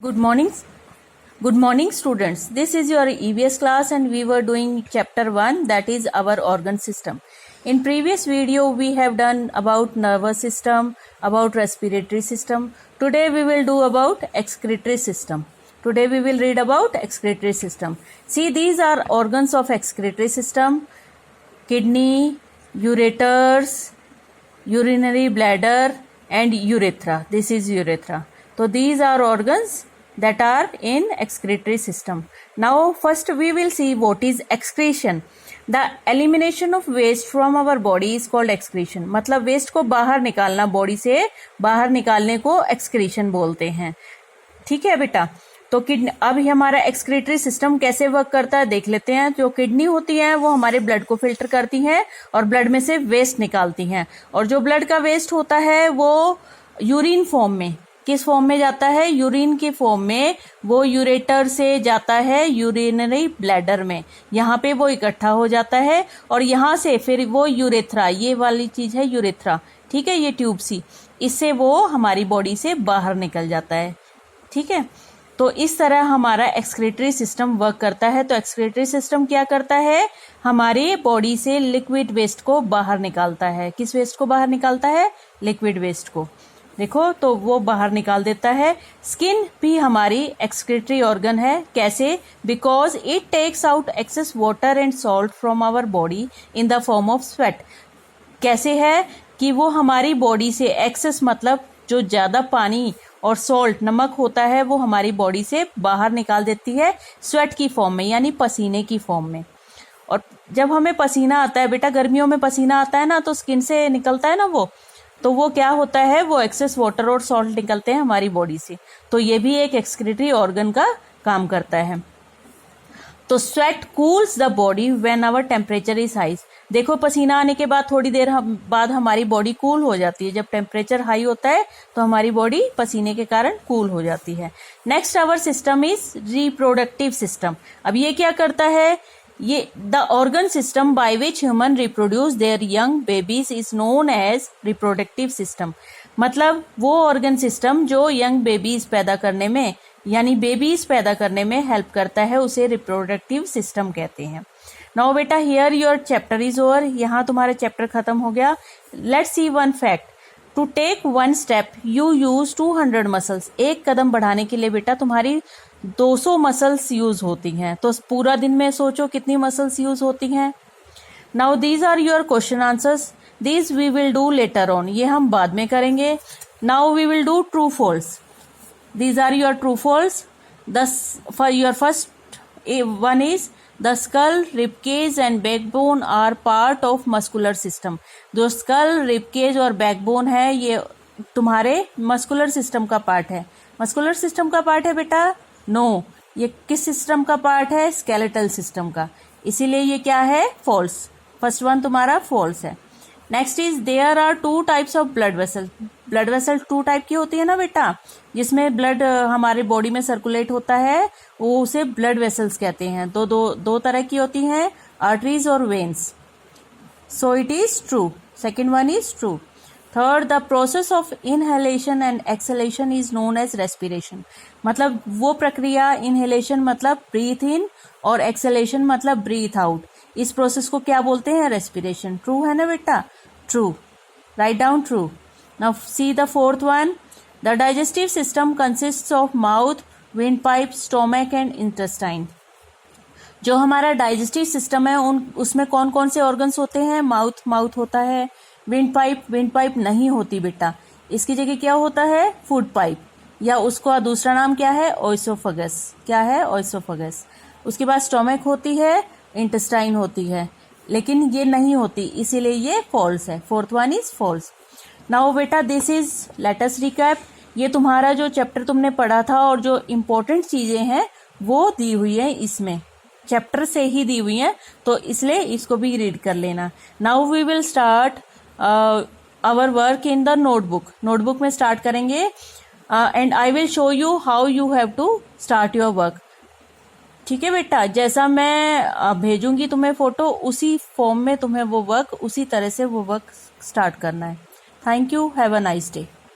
Good morning students. This is your EVS class and we were doing chapter 1, that is our organ system. In previous video we have done about nervous system, about respiratory system. Today we will do about excretory system. Today we will read about excretory system. See, these are organs of excretory system: kidney, ureters, urinary bladder and urethra. This is urethra. So these are organs that are in excretory system. Now first we will see what is excretion. The elimination of waste from our body is called excretion. मतलब waste को बाहर निकालना, body से बाहर निकालने को excretion बोलते हैं. ठीक है बेटा. तो किडनी, अब हमारा एक्सक्रीटरी सिस्टम कैसे वर्क करता है देख लेते हैं. जो किडनी होती है वो हमारे ब्लड को फिल्टर करती है और ब्लड में से वेस्ट निकालती हैं. और जो ब्लड का वेस्ट होता है वो यूरिन फॉर्म में, किस फॉर्म में जाता है? यूरिन की फॉर्म में. वो यूरेटर से जाता है यूरिनरी ब्लैडर में. यहाँ पे वो इकट्ठा हो जाता है और यहाँ से फिर वो यूरेथ्रा, ये वाली चीज है यूरेथ्रा, ठीक है, ये ट्यूब सी, इससे वो हमारी बॉडी से बाहर निकल जाता है. ठीक है. तो इस तरह हमारा एक्सक्रीटरी सिस्टम वर्क करता है. तो एक्सक्रीटरी सिस्टम क्या करता है? हमारी बॉडी से लिक्विड वेस्ट को बाहर निकालता है. किस वेस्ट को बाहर निकालता है? लिक्विड वेस्ट को. देखो, तो वो बाहर निकाल देता है. स्किन भी हमारी एक्सक्रीटरी ऑर्गन है. कैसे? Because it takes out excess water and salt from our body in the form of sweat. कैसे है कि वो हमारी बॉडी से एक्सेस, मतलब जो ज्यादा पानी और सॉल्ट, नमक होता है, वो हमारी बॉडी से बाहर निकाल देती है स्वेट की फॉर्म में, यानी पसीने की फॉर्म में. और जब हमें पसीना आता है बेटा, गर्मियों में पसीना आता है ना, तो स्किन से निकलता है ना वो, तो वो क्या होता है? वो एक्सेस वाटर और सॉल्ट निकलते हैं हमारी बॉडी से. तो ये भी एक एक्सक्रीटरी ऑर्गन का काम करता है. तो sweat cools the body when our temperature is high. देखो, पसीना आने के बाद थोड़ी देर बाद हमारी बॉडी कूल हो जाती है. जब टेम्परेचर हाई होता है तो हमारी बॉडी पसीने के कारण कूल हो जाती है. Next our system is reproductive system. अब ये क्या करता है? ये the organ system by which human reproduce their young babies is known as reproductive system. मतलब वो ऑर्गन सिस्टम जो यंग बेबीज पैदा करने में, यानी बेबीज पैदा करने में हेल्प करता है, उसे रिप्रोडक्टिव सिस्टम कहते हैं. नाउ बेटा, here your chapter is over. यहाँ तुम्हारा चैप्टर खत्म हो गया. Let's see one fact. To take one step you use 200 muscles. एक कदम बढ़ाने के लिए बेटा तुम्हारी 200 मसल्स यूज होती हैं. तो पूरा दिन में सोचो कितनी मसल्स यूज होती हैं. Now these are your question answers. These we will do later on. ये हम बाद में करेंगे. Now we will do true false. These are your true false. Thus, for your first one is the skull, rib cage and backbone are part of muscular system. जो skull, rib cage और backbone है, ये तुम्हारे muscular system का part है. muscular system का part है बेटा? No. ये किस सिस्टम का पार्ट है? skeletal system का. इसीलिए ये क्या है? false. फर्स्ट वन तुम्हारा false है. Next is there are 2 types of blood vessel. Blood vessel 2 type की होती है ना बेटा, जिसमें ब्लड हमारे बॉडी में सर्कुलेट होता है, वो उसे ब्लड वेसल्स कहते हैं. दो तरह की होती हैं, आर्टरीज और veins. So it is true. Second one is true. Third, the process of inhalation and exhalation is known as respiration. मतलब वो प्रक्रिया, इनहेलेशन मतलब ब्रीथ इन और एक्सहेलेशन मतलब ब्रीथ आउट, इस प्रोसेस को क्या बोलते हैं? रेस्पिरेशन. ट्रू है ना बेटा? True. Write down true. Now see the fourth one. The digestive system consists of mouth, wind pipe, stomach and intestine. जो हमारा डाइजेस्टिव सिस्टम है उसमें कौन कौन से ऑर्गन्स होते हैं? माउथ होता है. विंड पाइप नहीं होती बेटा, इसकी जगह क्या होता है? फूड पाइप, या उसका दूसरा नाम क्या है? ओइसोफेगस. क्या है? ओइसोफेगस. उसके बाद स्टोमक होती है, इंटेस्टाइन होती है, लेकिन ये नहीं होती, इसीलिए ये फॉल्स है. Fourth one is false. Now बेटा, this is, let us recap. ये तुम्हारा जो चैप्टर तुमने पढ़ा था और जो इम्पोर्टेंट चीजें हैं वो दी हुई है, इसमें चैप्टर से ही दी हुई हैं, तो इसलिए इसको भी रीड कर लेना. Now we will start our work in the notebook. Notebook में स्टार्ट करेंगे and I will show you how you have to start your work. ठीक है बेटा, जैसा मैं भेजूंगी तुम्हें फोटो, उसी फॉर्म में तुम्हें वो वर्क, उसी तरह से वो वर्क स्टार्ट करना है. Thank you. Have a nice day.